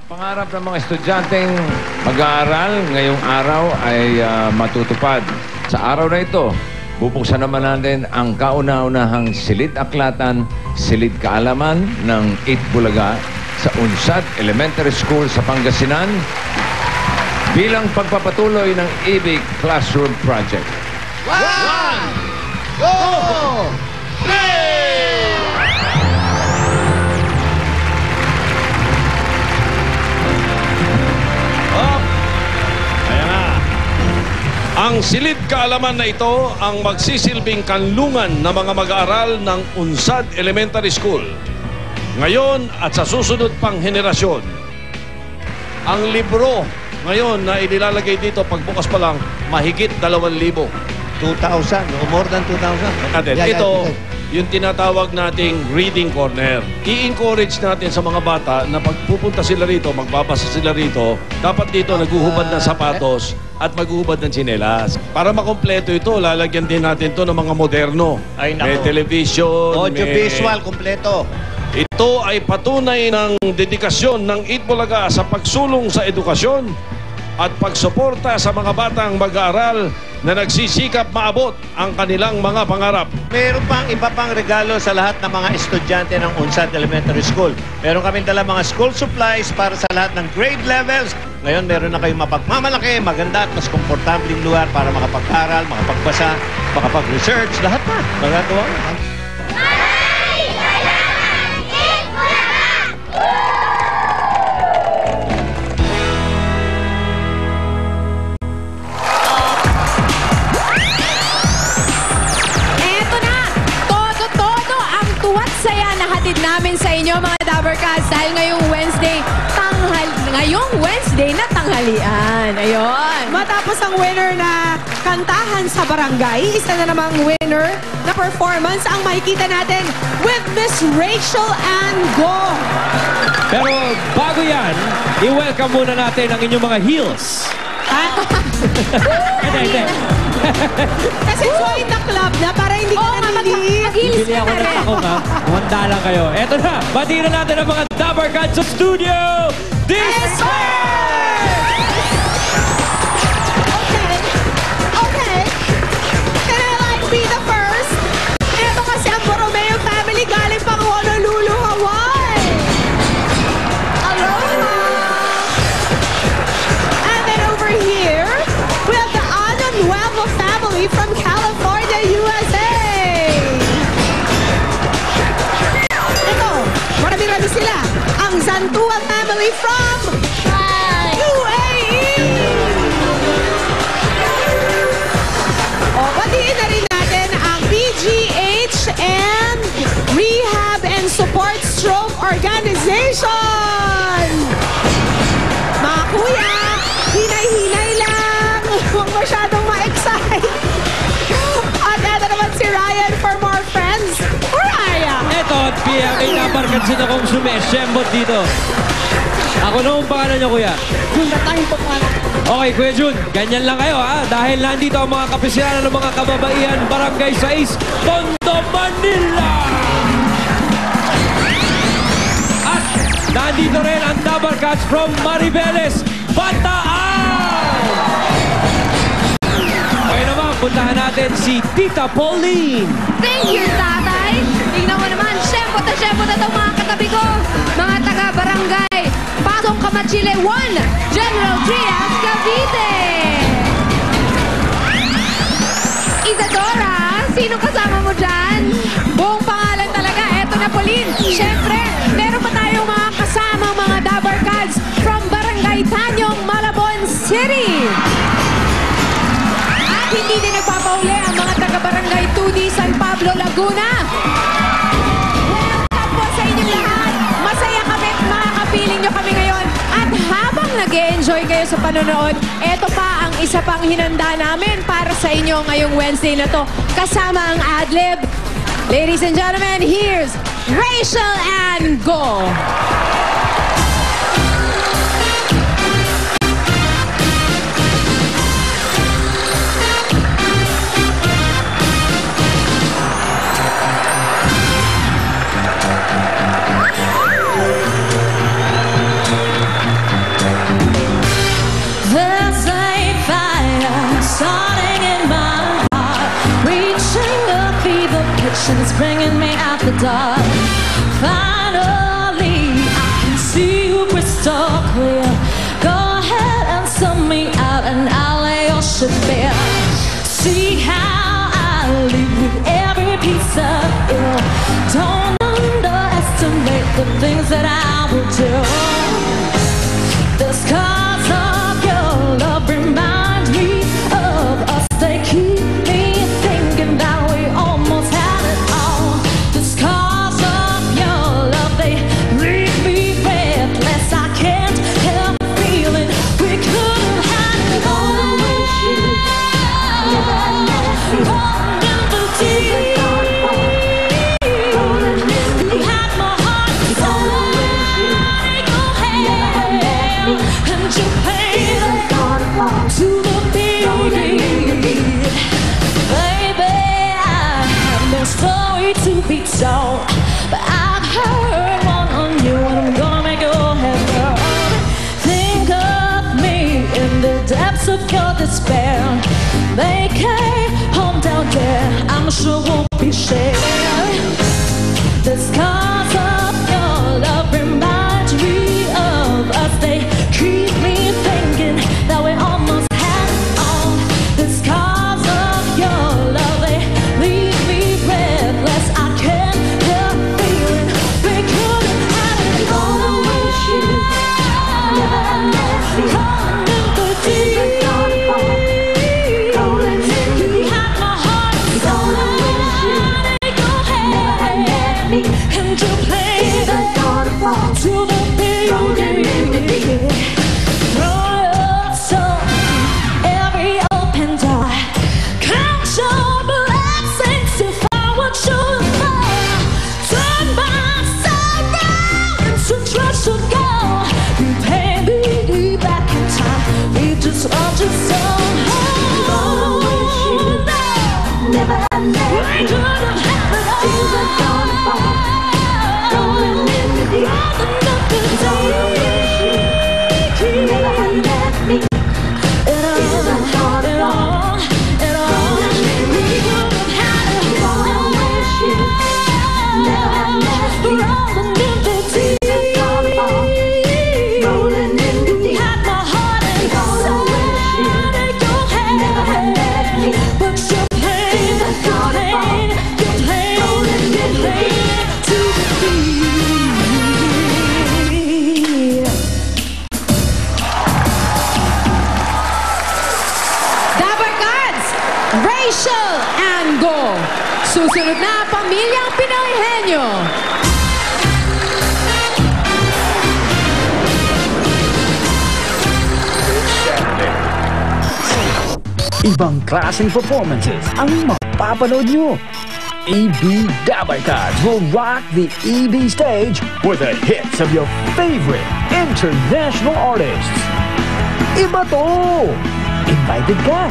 Pangarap ng mga estudyanteng mag-aaral ngayong araw ay matutupad. Sa araw na ito, bubuksan naman natin ang kauna-unahang silid-aklatan, silid-kaalaman ng Itbulaga sa Unsad Elementary School sa Pangasinan bilang pagpapatuloy ng IBIG Classroom Project. 1, 2, 3! Ang silid kaalaman na ito ang magsisilbing kanlungan ng mga mag-aaral ng Unsad Elementary School ngayon at sa susunod pang henerasyon. Ang libro ngayon na inilalagay dito pagbukas pa lang mahigit 2,000. 2,000 o more than 2,000. Ito yung tinatawag nating reading corner. I-encourage natin sa mga bata na pagpupunta sila rito, magbabasa sila rito, dapat dito naguhubad ng sapatos at maghuhubad ng tsinelas. Para makompleto ito, lalagyan din natin to ng mga moderno. Ay, may television, audio-visual, kompleto. Ito ay patunay ng dedikasyon ng Itbulaga sa pagsulong sa edukasyon at pagsuporta sa mga batang mag-aaral na nagsisikap maabot ang kanilang mga pangarap. Meron pang iba pang regalo sa lahat ng mga estudyante ng Unsad Elementary School. Meron kaming dala mga school supplies para sa lahat ng grade levels. Ngayon, meron na kayong mapagmamalaki, maganda at mas komportabling lugar para makapag-aral, makapagbasa, makapag-research, lahat na. Magagawa na. Namin sa inyo mga Dabarkads dahil ngayong Wednesday na tanghalian. Ayun. Matapos ang winner na kantahan sa barangay, isa na namang winner na performance ang makikita natin with Miss Rachel Ann Go. Pero bago yan, i-welcome muna natin ang inyong mga heels. Hindi. Kasi join the club na para hindi ka naniliit. Bibili ako ng takong ha. Humanda lang kayo. Eto na, batiin na natin ang mga Dabarkads sa studio. This Okay. Can I be the first? Eto kasi ang Borromeo family galing pang Honolulu, Hawaii. Aloha! And then over here, we have the Ano Nuevo family from California, USA. Ito, marami-rami sila. Ang Zantua family from UAE. O, batiin na rin natin ang PGH and Rehab and Support Stroke Organization. Mga kuya, hinay-hinay lang. Huwag masyadong ma-excite. At eto naman si Ryan for more friends. Ryan! Eto, at may Dabarkads din akong sumeshembot dito. Ako na ang pangalan niyo, kuya. Jun, natahin po pangalan. Okay, Kuya Jun, ganyan lang kayo ha. Dahil nandito ang mga kapisyanan ng mga kababaihan, Barangay 6, Tondo, Manila. At nandito rin ang Dabarkads from Maribeles, Bataan. Okay naman, puntahan natin si Tita Pauline. Thank you, tatay. Tingnan mo naman, syempot na itong mga katabi ko. Mga taga-barangay Pasong Kamachile 1, General Trias, Cavite. Isadora, sino kasama mo dyan? Buong pangalan talaga, eto na Pauline. Siyempre, meron pa tayong mga kasama mga Dabarkads from Barangay Tanyong, Malabon City. At hindi din nagpapauli ang mga taga-barangay 2D San Pablo, Laguna. Welcome po sa inyong lahat. Masaya kami at makakapiling nyo kami ngayon. At habang nag-e-enjoy kayo sa panonood, eto pa ang isa pang hinanda namin para sa inyo ngayong Wednesday na to. Kasama ang Adlib. Ladies and gentlemen, here's Rachel Ann Go. dark. Finally, I can see you crystal clear. Go ahead and send me out and I'll lay your ship bare. See how I live with every piece of you. Don't underestimate the things that I will do. The scars of your love remind me of us. They keep me thinking that we almost had it all. The scars of your love, they leave me breathless. I can't help feeling we could have had it all. Caught in the deep. You had my heart inside your hand, and you played to the beat. Baby, I have no story to be told, but I've heard one on you, and I'm gonna make your head burn. Think of me in the depths of your despair. Make a home down there, I'm sure won't be shared. The scars of your love remind me of us. They keep me thinking that we almost had it all. The scars of your love, they leave me breathless. I can't help feeling we could have had it all. Caught in the deep. You had my heart inside your hand, and you played to the beat. Throw your soul every open door. Count your blessings to find what you're for. Turn my sorrow into treasure gold. You pay me back in time. We just want you so. Never had we could have had it all. Rolling in the deep. Never had me. It all. We could have had it all. Never had me. Rolling in the deep. Rolling in the deep. Had my heart inside your hand. Never had me. But you played to the beat. Dabarkads, Rachel and Go. Susunod na, Pamilyang Pinoy Henyo. Ibang klaseng performances ang mapapanood nyo. EB Dabarkads will rock the EB stage with the hits of your favorite international artists. Iba to! Invited ka!